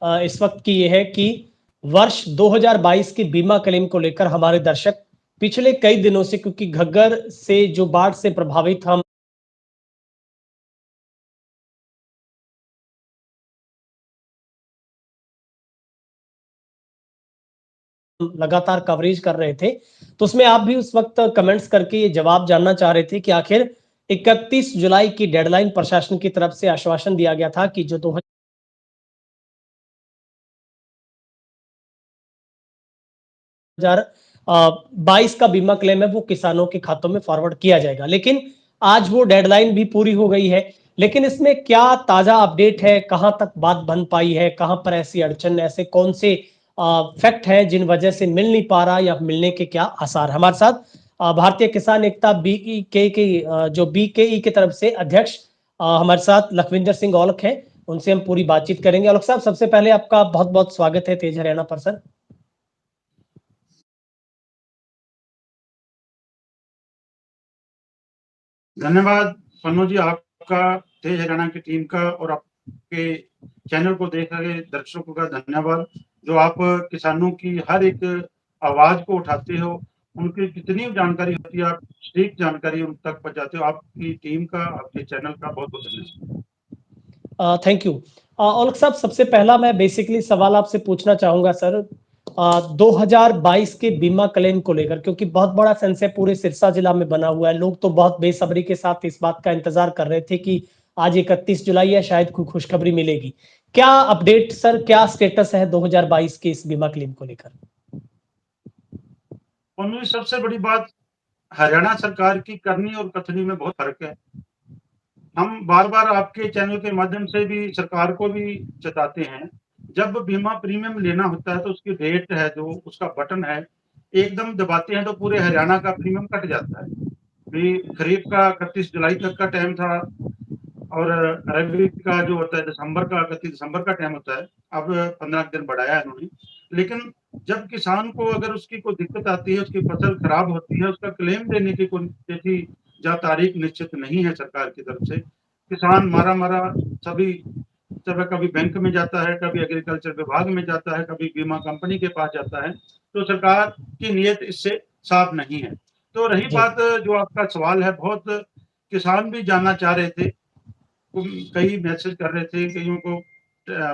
इस वक्त की ये है कि वर्ष 2022 की बीमा क्लेम को लेकर हमारे दर्शक पिछले कई दिनों से, क्योंकि घग्गर से जो बाढ़ से प्रभावित हम लगातार कवरेज कर रहे थे, तो उसमें आप भी उस वक्त कमेंट्स करके ये जवाब जानना चाह रहे थे कि आखिर 31 जुलाई की डेडलाइन प्रशासन की तरफ से आश्वासन दिया गया था कि जो 2022 का बीमा क्लेम है वो किसानों के खातों में फॉरवर्ड किया जाएगा, लेकिन आज वो डेडलाइन भी पूरी हो गई है। लेकिन इसमें क्या ताजा अपडेट है, कहां तक बात बन पाई है, कहां पर ऐसी अड़चन, ऐसे कौन से फैक्ट हैं जिन वजह से मिल नहीं पा रहा या मिलने के क्या आसार? हमारे साथ भारतीय किसान एकता बीई के जो बीकेई की तरफ से अध्यक्ष हमारे साथ लखविंदर सिंह औलख हैं, उनसे हम पूरी बातचीत करेंगे। औलख साहब, सबसे पहले आपका बहुत बहुत स्वागत है तेज हरियाणा पर सर। धन्यवाद पन्नू जी, आपका, तेज हरियाणा की टीम का और आपके चैनल को देख रहे दर्शकों का धन्यवाद, जो आप किसानों की हर एक आवाज को उठाते हो, उनकी कितनी जानकारी होती है, आप सटीक जानकारी उन तक पहुंचाते हो। आपकी टीम का, आपके चैनल का बहुत बहुत धन्यवाद। Thank you. औलख साहब, सबसे पहला मैं बेसिकली सवाल आपसे पूछना चाहूंगा सर, 2022 के बीमा क्लेम को लेकर, क्योंकि बहुत बड़ा सेंस है पूरे सिरसा जिला में बना हुआ है। लोग तो बहुत बेसब्री के साथ इस बात का इंतजार कर रहे थे कि आज 31 जुलाई है, शायद कोई खुशखबरी मिलेगी। क्या अपडेट सर, क्या स्टेटस है 2022 के इस बीमा क्लेम को लेकर? सबसे बड़ी बात, हरियाणा सरकार की करनी और कथनी में बहुत फर्क है। हम बार बार आपके चैनल के माध्यम से भी सरकार को भी चेताते हैं, जब बीमा प्रीमियम लेना होता है तो उसकी डेट है, जो उसका बटन है, एकदम दबाते हैं तो पूरे हरियाणा का प्रीमियम कट जाता है। भी खरीफ का 31 जुलाई तक का टाइम था और रबी का जो होता है दिसंबर का 31 दिसंबर का टाइम होता है। अब 15 दिन बढ़ाया है उन्होंने। लेकिन जब किसान को अगर उसकी कोई दिक्कत आती है, उसकी फसल खराब होती है, उसका क्लेम देने की कोई तिथि या तारीख निश्चित नहीं है सरकार की तरफ से, किसान मारा सभी जगह, कभी बैंक में जाता है, कभी एग्रीकल्चर विभाग में जाता है, कभी बीमा कंपनी के पास जाता है, तो सरकार की नीयत इससे साफ नहीं है। तो रही बात जो आपका सवाल है, बहुत किसान भी जानना चाह रहे थे, कई मैसेज कर रहे थे, कईयों को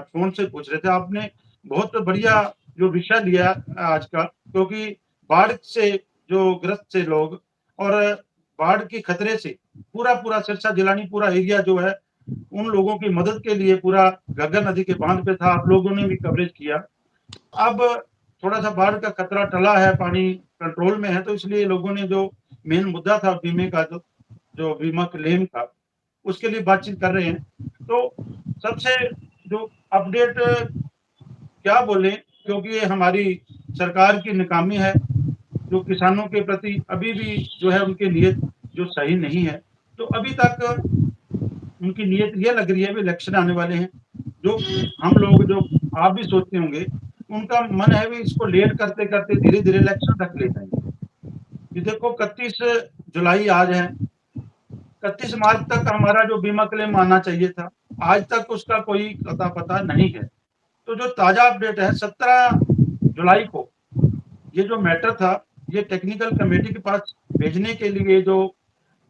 फोन से पूछ रहे थे। आपने बहुत बढ़िया जो विषय लिया आज का, क्योंकि बाढ़ से जो ग्रस्त थे लोग और बाढ़ के खतरे से पूरा सिरसा जिलानी पूरा एरिया जो है, उन लोगों की मदद के लिए पूरा घग्गर नदी के बांध पे था। आप लोगों ने भी कवरेज किया। अब थोड़ा सा बाढ़ का खतरा टला है, पानी कंट्रोल में है, तो इसलिए लोगों ने जो मेन मुद्दा था बीमे का, जो बीमा क्लेम था, उसके लिए बातचीत कर रहे हैं। तो सबसे जो अपडेट क्या बोले, क्योंकि ये हमारी सरकार की नाकामी है, जो किसानों के प्रति अभी भी जो है उनकी नीयत जो सही नहीं है। तो अभी तक उनकी नीयत ये लग रही है, भी इलेक्शन आने वाले हैं, जो हम लोग, जो आप भी सोचते होंगे, उनका मन है भी इसको लेट करते करते धीरे धीरे इलेक्शन तक ले जाएंगे। ये देखो 31 जुलाई आज है, 31 मार्च तक हमारा जो बीमा क्लेम आना चाहिए था, आज तक उसका कोई अता पता नहीं है। तो जो ताजा अपडेट है, 17 जुलाई को ये जो मैटर था, ये टेक्निकल कमेटी के पास भेजने के लिए जो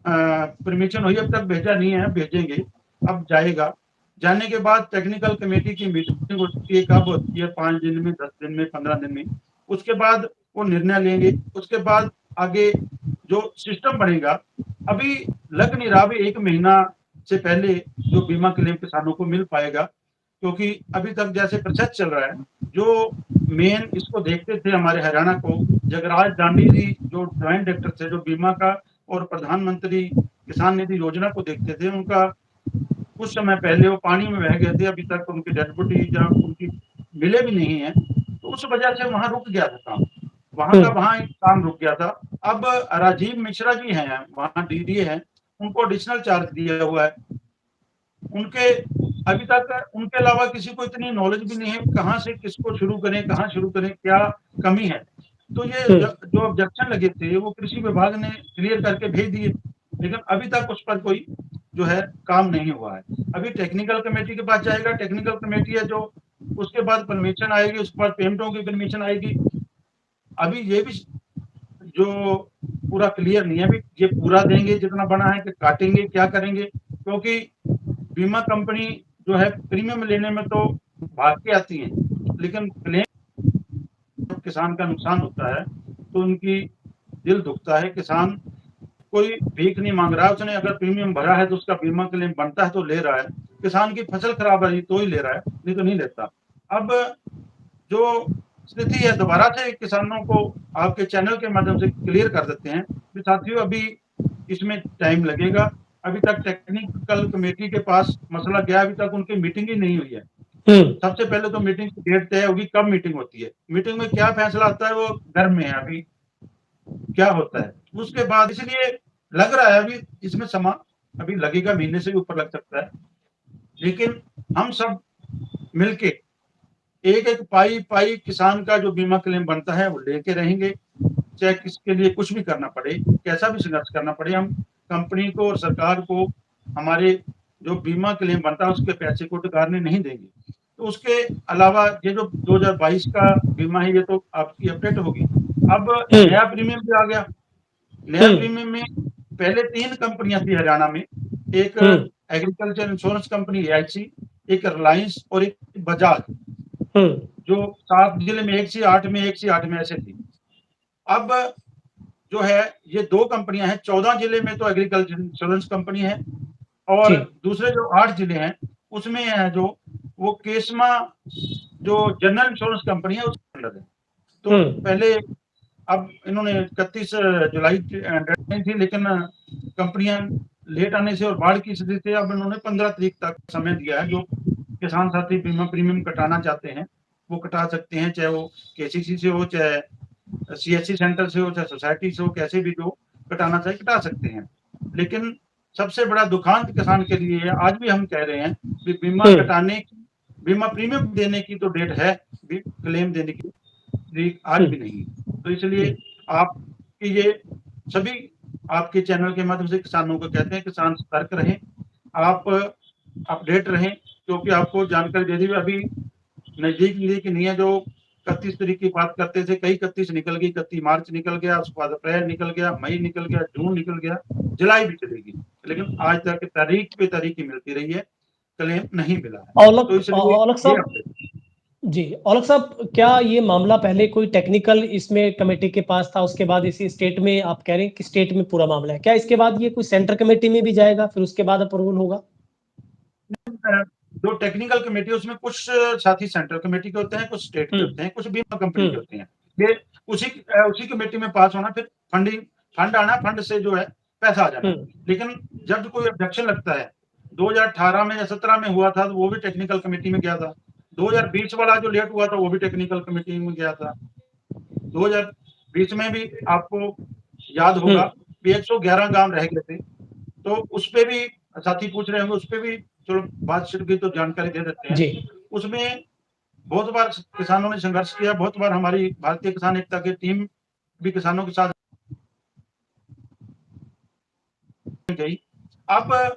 परमिशन हुई, अब तक भेजा नहीं है, भेजेंगे, अब जाएगा। जाने के बाद टेक्निकल कमेटी की मीटिंग होती है, कब होती है? 5 दिन में, 10 दिन में, 15 दिन में। उसके बाद वो निर्णय लेंगे। उसके बाद आगे जो सिस्टम बनेगा, अभी लग नहीं रहा भी 1 महीना से पहले जो बीमा क्लेम किसानों को मिल पाएगा, क्योंकि अभी तक जैसे प्रोसेस चल रहा है, जो मेन इसको देखते थे हमारे हरियाणा को, जगराज दांडी जी जो ज्वाइंट डायरेक्टर थे, जो बीमा का और प्रधानमंत्री किसान निधि योजना को देखते थे, उनका कुछ समय पहले वो पानी में बह गए थे। अभी तक उनकी डेड बॉडी या उनकी मिले भी नहीं है, तो उस वजह से वहां रुक गया था काम, वहां काम रुक गया था। अब राजीव मिश्रा जी हैं, वहां डीडीए हैं, उनको एडिशनल चार्ज दिया हुआ है। उनके अभी तक उनके अलावा किसी को इतनी नॉलेज भी नहीं है, कहाँ से किसको शुरू करें, कहाँ शुरू करें, क्या कमी है। तो ये जो ऑब्जेक्शन लगे थे, वो कृषि विभाग ने क्लियर करके भेज दिए, लेकिन अभी तक उस पर कोई जो है काम नहीं हुआ है। अभी टेक्निकल कमेटी के पास जाएगा। टेक्निकल कमेटी है जो उसके बाद परमिशन आएगी, उसके बाद पेमेंटों की परमिशन आएगी। अभी ये भी जो पूरा क्लियर नहीं है अभी, ये पूरा देंगे जितना बना है कि काटेंगे, क्या करेंगे? क्योंकि बीमा कंपनी जो है प्रीमियम लेने में तो भाग के आती है, लेकिन क्लेम किसान का नुकसान होता है तो उनकी दिल दुखता है। किसान कोई भीख नहीं मांग रहा है, उसने अगर प्रीमियम भरा है तो उसका बीमा क्लेम बनता है तो ले रहा है। किसान की फसल खराब है तो ही ले रहा है, नहीं तो नहीं लेता। अब जो स्थिति है दोबारा से किसानों को आपके चैनल के माध्यम से क्लियर कर देते हैं कि साथियों अभी इसमें टाइम लगेगा। अभी तक टेक्निकल कमेटी के पास मसला गया, अभी तक उनकी मीटिंग ही नहीं हुई है। सबसे पहले तो मीटिंग की डेट तय होगी, कब मीटिंग होती है, मीटिंग में क्या फैसला आता है वो घर में है अभी क्या होता है। उसके बाद इसलिए लग रहा है अभी इसमें समा अभी लगेगा, महीने से भी ऊपर लग सकता है। लेकिन हम सब मिलके एक-एक पाई किसान का जो बीमा क्लेम बनता है वो लेके रहेंगे। चाहे किसके लिए कुछ भी करना पड़े, कैसा भी संघर्ष करना पड़े, हम कंपनी को और सरकार को हमारे जो बीमा क्लेम बनता है उसके पैसे को टकारने नहीं देंगे। तो उसके अलावा ये जो 2022 का बीमा है ये तो आपकी अपडेट होगी। अब नया प्रीमियम भी आ गया। नया प्रीमियम में पहले 3 कंपनियाँ थी हरियाणा में, एक एग्रीकल्चर इंश्योरेंस कंपनी एआईसी, एक रिलायंस और एक बजाज, जो 7 जिले में 1 से 8 में, 1 से 8 में ऐसे थी। अब जो है ये 2 कंपनियाँ हैं, 14 जिले में तो एग्रीकल्चर इंश्योरेंस कंपनी है और दूसरे जो 8 जिले हैं उसमें है जो वो केसमा जो जनरल इंश्योरेंस कंपनी है उसके अंडर है। तो पहले अब इन्होंने 31 जुलाई की डेडलाइन थी, लेकिन कंपनियां लेट आने से और बाढ़ की स्थिति से अब इन्होंने 15 तारीख तक समय दिया है। जो किसान साथी बीमा प्रीमियम कटाना चाहते हैं वो कटा सकते हैं, चाहे वो केसीसी से हो, चाहे सीएससी सेंटर से हो, चाहे सोसाइटी से हो, कैसे भी जो कटाना चाहे कटा सकते हैं। लेकिन सबसे बड़ा दुखांत किसान के लिए है, आज भी हम कह रहे हैं कि बीमा कटाने बीमा प्रीमियम देने की तो डेट है, क्लेम देने की आज भी नहीं। तो इसलिए आपकी ये सभी आपके चैनल के माध्यम से किसानों को कहते हैं, किसान सतर्क रहें, आप अपडेट रहें, क्योंकि आपको जानकारी दे दी अभी नजदीक नहीं है। जो 31 तारीख की बात करते थे, कई 31 निकल गई, 31 मार्च निकल गया, उसके बाद अप्रैल निकल गया, मई निकल गया, जून निकल गया, जुलाई भी चलेगी, लेकिन आज तक तारीख पे तारीख ही मिलती रही है, क्लेम नहीं मिला है। तो इसलिए जी, औलख साहब, क्या ये मामला पहले कोई टेक्निकल इसमें कमेटी के पास था, उसके बाद इसी स्टेट में आप कह रहे हैं कि स्टेट में पूरा मामला है, क्या इसके बाद ये कोई सेंटर कमेटी में भी जाएगा, फिर उसके बाद अप्रूवल होगा? जो टेक्निकल कमेटी है उसमें कुछ साथी सेंट्रल कमेटी के होते हैं, कुछ स्टेट के होते हैं, कुछ बीमा कंपनी के होते हैं। ये उसी कमेटी में पास होना, फिर फंड आना, फंड से जो है पैसा आ जाना। लेकिन जब कोई ऑब्जेक्शन लगता है, 2018 में या 17 में हुआ था तो वो भी टेक्निकल कमेटी में गया था। 2020 वाला जो लेट हुआ था वो भी टेक्निकल कमेटी में गया था। 2020 में भी आपको याद होगा कि 111 गांव रह गए थे, तो उस पे भी साथी पूछ रहे होंगे, उस पे भी चलो बात छिड़ गई तो जानकारी दे देते हैं। उसमें बहुत बार किसानों ने संघर्ष किया, बहुत बार हमारी भारतीय किसान एकता की टीम भी किसानों के साथ गई। अब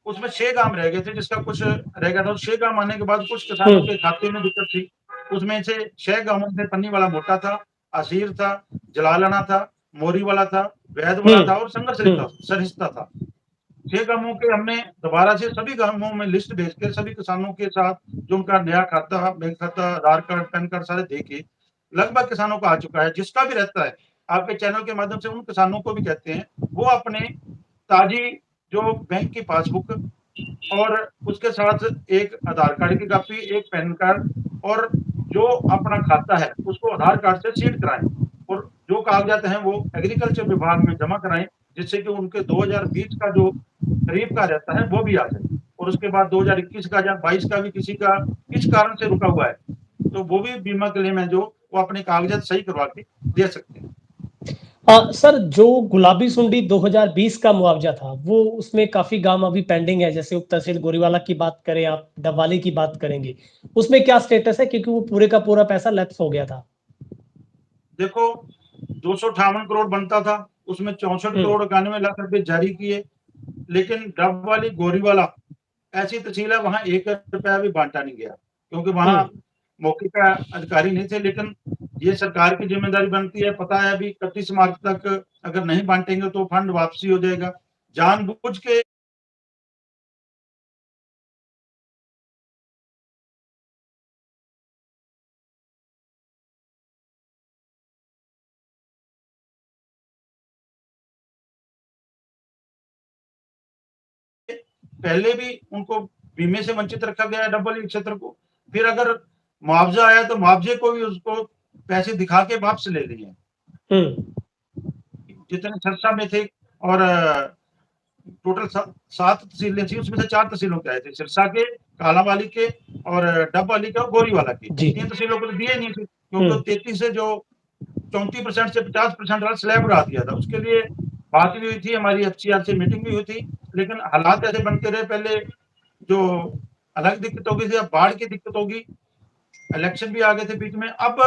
उसमें 6 गांव रह गए थे, जिसका कुछ रह गया था। 6 गांव आने के बाद कुछ किसानों के खाते में दिक्कत थी। उसमें से 6 गांवों में पन्नी वाला मोटा था, आसीर था, जलालना था, मोरी वाला था, वैद वाला था और संघर्ष सरिस्ता था। 6 गांवों के हमने दोबारा से सभी गांवों में लिस्ट भेज के सभी किसानों के साथ जो उनका नया खाता, बैंक खाता, आधार कार्ड, पैन कार्ड सारे देके लगभग किसानों को आ चुका है। जिसका भी रहता है आपके चैनल के माध्यम से उन किसानों को भी कहते हैं वो अपने ताजी जो बैंक की पासबुक और उसके साथ एक आधार कार्ड की कॉपी, एक पैन कार्ड और जो अपना खाता है उसको आधार कार्ड से सीड कराएं और जो कागजात हैं वो एग्रीकल्चर विभाग में जमा कराएं, जिससे कि उनके 2020 का जो खरीफ का रहता है वो भी आ जाए और उसके बाद 2021 का या 22 का भी किसी का किस कारण से रुका हुआ है तो वो भी बीमा क्लेम है जो वो अपने कागजात सही करवा के दे सकते हैं। सर, जो गुलाबी सुंडी 2020 का मुआवजा था वो उसमें काफी गांव अभी पेंडिंग है, जैसे उप तहसील गोरीवाला की बात करें, आप डबवाली की बात करेंगे, उसमें क्या स्टेटस है, क्योंकि वो पूरे का पूरा पैसा लैप्स हो गया था? देखो 258 करोड़ बनता था, उसमें 64 करोड़ 91 लाख रुपए जारी किए, लेकिन डबवाली गोरीवाला ऐसी तहसील है वहां 1 रुपया भी बांटा नहीं गया, क्योंकि वहां मौके का अधिकारी नहीं थे, लेकिन ये सरकार की जिम्मेदारी बनती है। पता है अभी 31 मार्च तक अगर नहीं बांटेंगे तो फंड वापसी हो जाएगा। जानबूझ के पहले भी उनको बीमे से वंचित रखा गया है डब्बल क्षेत्र को। फिर अगर मुआवजा आया तो मुआवजे को भी उसको पैसे दिखा के वापस ले लिए। जितने सिरसा में थे और टोटल 7 तहसीलें थी, उसमें से 4 तहसीलों के आए थे, सिरसा के, कालांवाली के और डबवाली के और गोरीवाला के। 3 तहसीलों को तो दिए नहीं थे, क्योंकि 33 से जो 34% से 50% वाला स्लैब उड़ा दिया था। उसके लिए बात भी हुई थी, हमारी एफसीआर से मीटिंग भी हुई थी, लेकिन हालात ऐसे बनते रहे। पहले जो अलग दिक्कत हो गई थी, अब बाढ़ की दिक्कत होगी, इलेक्शन भी आ गए थे बीच में। अब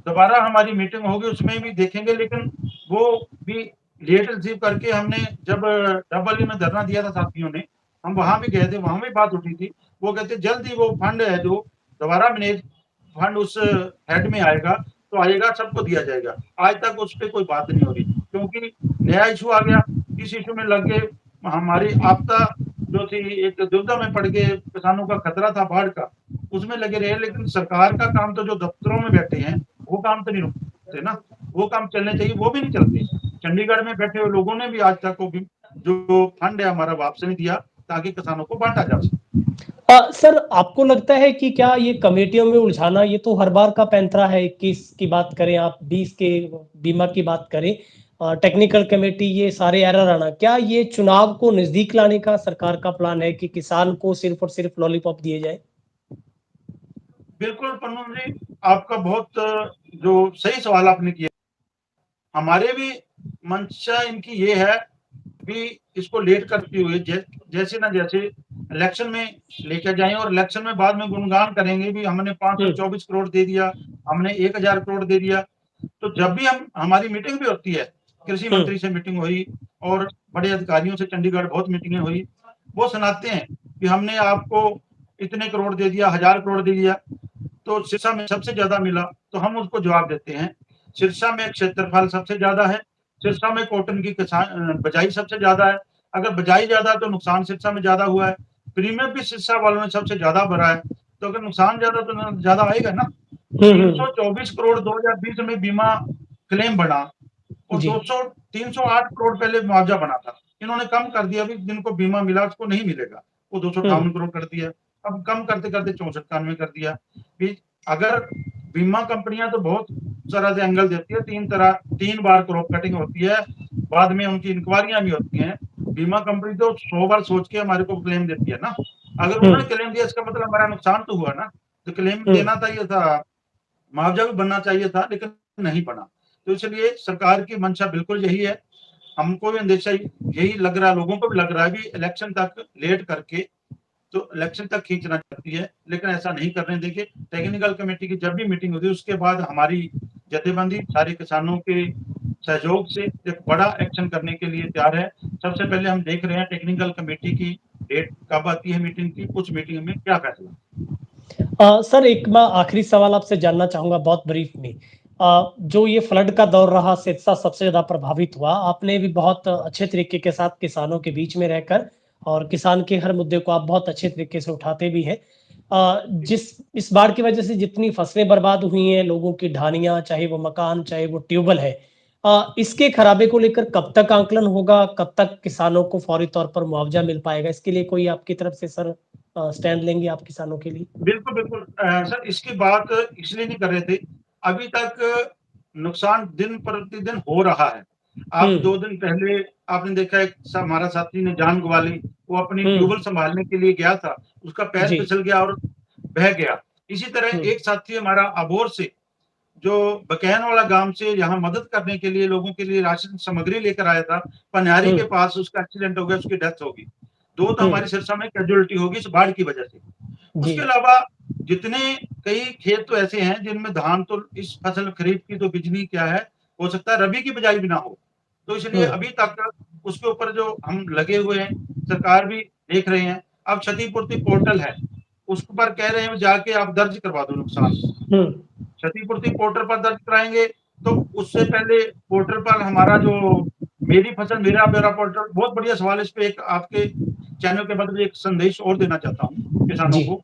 दोबारा हमारी मीटिंग होगी, उसमें भी देखेंगे, लेकिन वो भी लेट रिसीव करके हमने जब डबल में धरना दिया था साथियों ने, हम वहां भी गए थे, वहां भी बात उठी थी। वो कहते जल्द ही वो फंड है जो दोबारा मैनेज फंड उस हेड में आएगा तो आएगा, सबको दिया जाएगा। आज तक उस पर कोई बात नहीं हो रही, क्योंकि नया इशू आ गया। इस इशू में लग गए, हमारी आपदा जो थी एक दुविधा में पड़ गए, किसानों का खतरा था बाढ़ का, उसमें लगे रहे। लेकिन सरकार का काम तो जो दफ्तरों में बैठे हैं वो काम तो नहीं रुकते ना, वो काम चलने चाहिए, वो भी नहीं चलते। चंडीगढ़ में बैठे हुए लोगों ने भी आज तक वो जो फंड है हमारा वापस नहीं दिया, ताकि किसानों को बांटा जा सके। सर, आपको लगता है कि क्या ये कमेटियों में उलझाना, ये तो हर बार का पैंतरा है, 21 की बात करें आप, 20 के बीमा की बात करें, टेक्निकल कमेटी, ये सारे एरर आना, क्या ये चुनाव को नजदीक लाने का सरकार का प्लान है कि किसान को सिर्फ और सिर्फ लॉलीपॉप दिए जाए? बिल्कुल पन्नू जी, आपका बहुत जो सही सवाल आपने किया। हमारे भी मंशा इनकी ये है भी इसको लेट करते हुए जैसे ना जैसे इलेक्शन में लेकर जाएं, और इलेक्शन में बाद में गुणगान करेंगे भी हमने 524 करोड़ दे दिया, हमने 1000 करोड़ दे दिया। तो जब भी हमारी मीटिंग भी होती है, कृषि मंत्री से मीटिंग हुई और बड़े अधिकारियों से चंडीगढ़ बहुत मीटिंगें हुई, वो सुनाते हैं कि हमने आपको इतने करोड़ दे दिया, 1000 करोड़ दे दिया। तो सिरसा में सबसे ज्यादा मिला, तो हम उसको जवाब देते हैं, सिरसा में क्षेत्रफल सबसे ज्यादा है, सिरसा में कॉटन की बजाई सबसे ज्यादा है। अगर बजाई ज्यादा है तो नुकसान सिरसा में ज्यादा हुआ है। प्रीमियम भी सिरसा वालों ने सबसे ज्यादा भरा है, तो अगर नुकसान ज्यादा तो ज्यादा आएगा ना। 324 करोड़ 2020 में बीमा क्लेम बना, और 308 करोड़ पहले मुआवजा बना था। इन्होंने कम कर दिया, अभी जिनको बीमा मिला उसको नहीं मिलेगा, वो 258 करोड़ कर दिया। अब कम करते करते 64-91 कर दिया। अगर बीमा कंपनियां तो बहुत तरह से एंगल देती है, 3 बार क्रॉप कटिंग होती है, बाद में उनकी इंक्वायरियां भी होती हैं। बीमा कंपनी तो 100 बार सोच के हमारे को क्लेम देती है ना। अगर उन्होंने क्लेम दिया इसका मतलब हमारा नुकसान तो हुआ ना, तो क्लेम देना चाहिए था, मुआवजा भी बनना चाहिए था, लेकिन नहीं बना। तो इसलिए सरकार की मंशा बिल्कुल यही है। हमको भी अंदेशा यही लग रहा है, लोगों को भी लग रहा है भी इलेक्शन तक लेट करके तो इलेक्शन तक खींचना चाहती है, लेकिन ऐसा नहीं करने देंगे। टेक्निकल कमेटी की जब भी मीटिंग होती है उसके बाद हमारी जथेबंदी सारे किसानों के सहयोग से एक बड़ा एक्शन करने के लिए तैयार है। सबसे पहले हम देख रहे हैं टेक्निकल कमेटी की डेट कब आती है मीटिंग की, कुछ मीटिंग में क्या फैसला। सर, एक मैं आखिरी सवाल आपसे जानना चाहूंगा बहुत ब्रीफ में। जो ये फ्लड का दौर रहा, सिरसा सबसे ज्यादा प्रभावित हुआ, आपने भी बहुत अच्छे तरीके के साथ किसानों के बीच में रहकर, और किसान के हर मुद्दे को आप बहुत अच्छे तरीके से उठाते भी हैं। जिस इस बाढ़ की वजह से जितनी फसलें बर्बाद हुई हैं, लोगों की ढानियां, चाहे वो मकान, चाहे वो ट्यूबवेल है, इसके खराबे को लेकर कब तक आंकलन होगा, कब तक किसानों को फौरी तौर पर मुआवजा मिल पाएगा? इसके लिए कोई आपकी तरफ से सर स्टैंड लेंगे आप किसानों के लिए? बिल्कुल बिल्कुल सर, इसकी बात इसलिए नहीं कर रहे थे, अभी तक नुकसान दिन प्रतिदिन हो रहा है। आप 2 दिन पहले आपने देखा एक हमारा साथी ने जान गंवा ली, वो अपनी ट्यूबवेल संभालने के लिए गया था, उसका पैर फिसल गया और बह गया। इसी तरह एक साथी हमारा अबोर से, जो बकैन वाला गांव से यहाँ मदद करने के लिए लोगों के लिए राशन सामग्री लेकर आया था, पनियारी के पास उसका एक्सीडेंट हो गया, उसकी डेथ होगी। 2 तो हमारी सिरसा में कैजुअलिटी होगी इस बाढ़ की वजह से। उसके अलावा जितने कई खेत तो ऐसे हैं जिनमें धान, तो इस फसल खरीफ की तो बिजली क्या है, हो सकता है रबी की बिजाई भी ना हो। तो इसलिए अभी तक उसके ऊपर जो हम लगे हुए हैं, सरकार भी देख रहे हैं। अब क्षतिपूर्ति पोर्टल है, उस पर कह रहे हैं जाके आप दर्ज करवा दो नुकसान। क्षतिपूर्ति पोर्टल पर दर्ज कराएंगे तो उससे पहले पोर्टल पर हमारा जो मेरी फसल मेरा ब्यौरा पोर्टल, बहुत बढ़िया सवाल। इस पे एक आपके चैनल के बदले एक संदेश और देना चाहता हूँ किसानों को।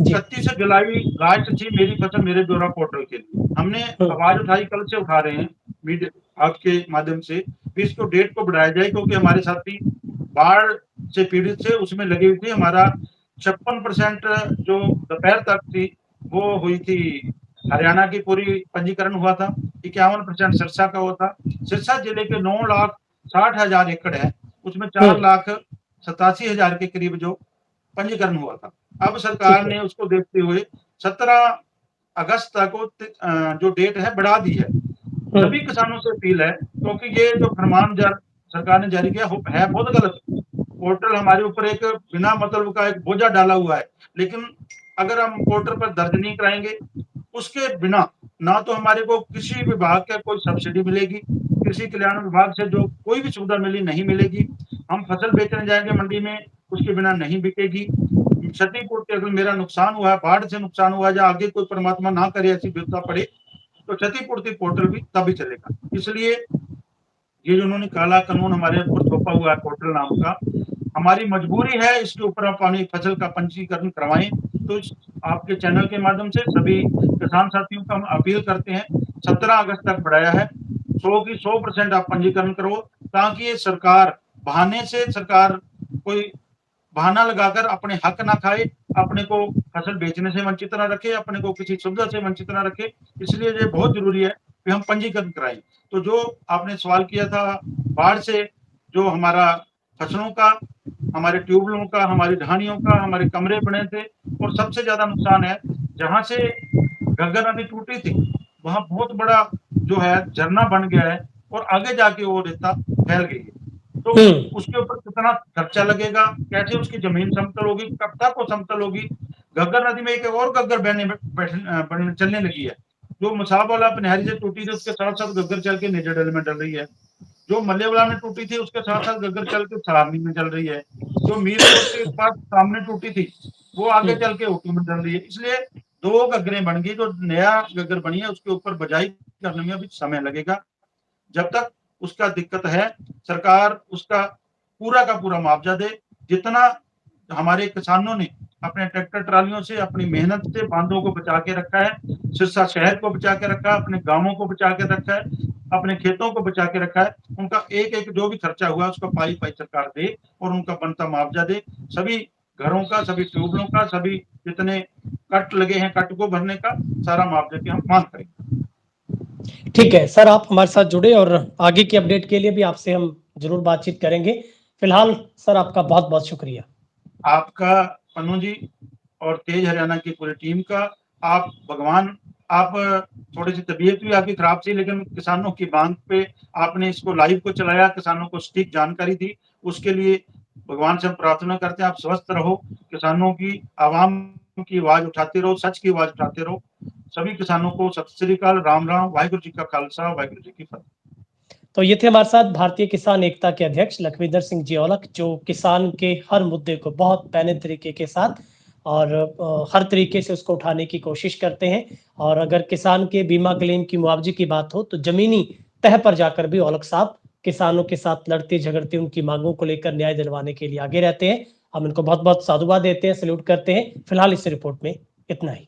31 जुलाई लास्ट थी मेरी फसल मेरे ब्यौरा पोर्टल के लिए। हमने आवाज उठाई, कल से उठा रहे हैं मीडिया आपके माध्यम से कि इसको डेट को बढ़ाया जाए, क्योंकि हमारे साथी बाढ़ से पीड़ित थे, उसमें लगे हुए थे। हमारा 56% जो दोपहर तक थी वो हुई थी हरियाणा की पूरी पंजीकरण हुआ था, 51% सिरसा का हुआ था। सिरसा जिले के 9,60,000 एकड़ है, उसमें 4,87,000 के करीब जो पंजीकरण हुआ था। अब सरकार ने उसको देखते हुए 17 अगस्त तक जो डेट है बढ़ा दी है। सभी किसानों से अपील है, क्योंकि ये जो फरमान सरकार ने जारी किया है बहुत गलत। पोर्टल हमारे ऊपर एक बिना मतलब का एक बोझा डाला हुआ है, लेकिन अगर हम पोर्टल पर दर्ज नहीं कराएंगे, उसके बिना ना तो हमारे को किसी विभाग का कोई सब्सिडी मिलेगी, कृषि कल्याण विभाग से जो कोई भी सुविधा नहीं मिलेगी। हम फसल बेचने जाएंगे मंडी में, उसके बिना नहीं बिकेगी। क्षतिपूर्ति अगर मेरा नुकसान हुआ है, बाढ़ से नुकसान हुआ है, या आगे कोई परमात्मा ना करे ऐसी विपदा पड़े, तो क्षतिपूर्ति पोर्टल भी तभी चलेगा। इसलिए ये जो उन्होंने काला कानून हमारे ऊपर थोपा हुआ है पोर्टल नाम का, हमारी मजबूरी है इसके ऊपर आप अपनी फसल का पंजीकरण करवाएं। तो आपके चैनल के माध्यम से सभी किसान साथियों का हम अपील करते हैं, 17 अगस्त तक बढ़ाया है, 100 की 100% आप पंजीकरण करो, ताकि ये सरकार बहाने से सरकार कोई बहाना लगाकर अपने हक ना खाए, अपने को फसल बेचने से वंचित ना रखे, अपने को किसी सुविधा से वंचित ना रखे। इसलिए ये बहुत जरूरी है कि हम पंजीकरण कराएं। तो जो आपने सवाल किया था बाढ़ से जो हमारा फसलों का, हमारे ट्यूबवेलों का, हमारी ढानियों का, हमारे कमरे बने थे, और सबसे ज्यादा नुकसान है जहां से घग्गर नदी टूटी थी वहां बहुत बड़ा जो है झरना बन गया है, और आगे जाके वो रेता फैल गई है। तो उसके ऊपर कितना खर्चा लगेगा, कैसे उसकी जमीन समतल होगी, कब तक वो समतल होगी। घग्गर नदी में एक और घग्गर चलने लगी है, जो मुसाब वाला पनहरी से टूटी थी उसके साथ साथ घग्गर चल के नेजरडल में डल रही है। जो मल्लेवाला में टूटी थी उसके साथ साथ घग्गर चल के सलामी में चल रही है। जो मीरपुर के पास सामने टूटी थी वो आगे चल के ऊटी में चल रही है। इसलिए 2 घग्गरें बन गई। जो नया घग्गर बनी है उसके ऊपर बजाई करने में भी समय लगेगा। जब तक उसका दिक्कत है, सरकार उसका पूरा का पूरा मुआवजा दे। जितना हमारे किसानों ने अपने ट्रैक्टर ट्रालियों से अपनी मेहनत से बांधों को बचा के रखा है, सिरसा शहर को बचा के रखा है, अपने गांवों को बचा के रखा है, अपने खेतों को बचा के रखा है, उनका एक एक जो भी खर्चा हुआ उसका पाई पाई सरकार दे और उनका बनता मुआवजा दे। सभी घरों का, सभी ट्यूबवेलों का, सभी जितने कट लगे हैं कट को भरने का सारा मुआवजा की हम मांग करेंगे। ठीक है सर, आप हमारे साथ जुड़े और आगे की अपडेट के लिए भी आपसे हम जरूर बातचीत करेंगे। फिलहाल सर आपका बहुत बहुत शुक्रिया। आपका पन्नू जी और तेज हरियाणा की पूरी टीम का। आप भगवान, आप थोड़ी सी तबीयत भी आपकी खराब थी, लेकिन किसानों की मांग पे आपने इसको लाइव को चलाया, किसानों को सटीक जानकारी दी, उसके लिए भगवान से हम प्रार्थना करते हैं आप स्वस्थ रहो, किसानों की, आवाम की आवाज उठाते रहो, सच की आवाज उठाते रहो। सभी किसानों को सत श्री अकाल, राम राम, वाहिगुरु जी का खालसा, वाहिगुरु जी की फतेह। तो ये थे हमारे साथ भारतीय किसान एकता के अध्यक्ष लखविंदर सिंह जी औलख, जो किसान के हर मुद्दे को बहुत पैने तरीके के साथ और हर तरीके से उसको उठाने की कोशिश करते हैं। और अगर किसान के बीमा क्लेम की मुआवजे की बात हो तो जमीनी तह पर जाकर भी औलख साहब किसानों के साथ लड़ते झगड़ते उनकी मांगों को लेकर न्याय दिलवाने के लिए आगे रहते हैं। हम इनको बहुत बहुत साधुवाद देते हैं, सैल्यूट करते हैं। फिलहाल इस रिपोर्ट में इतना ही।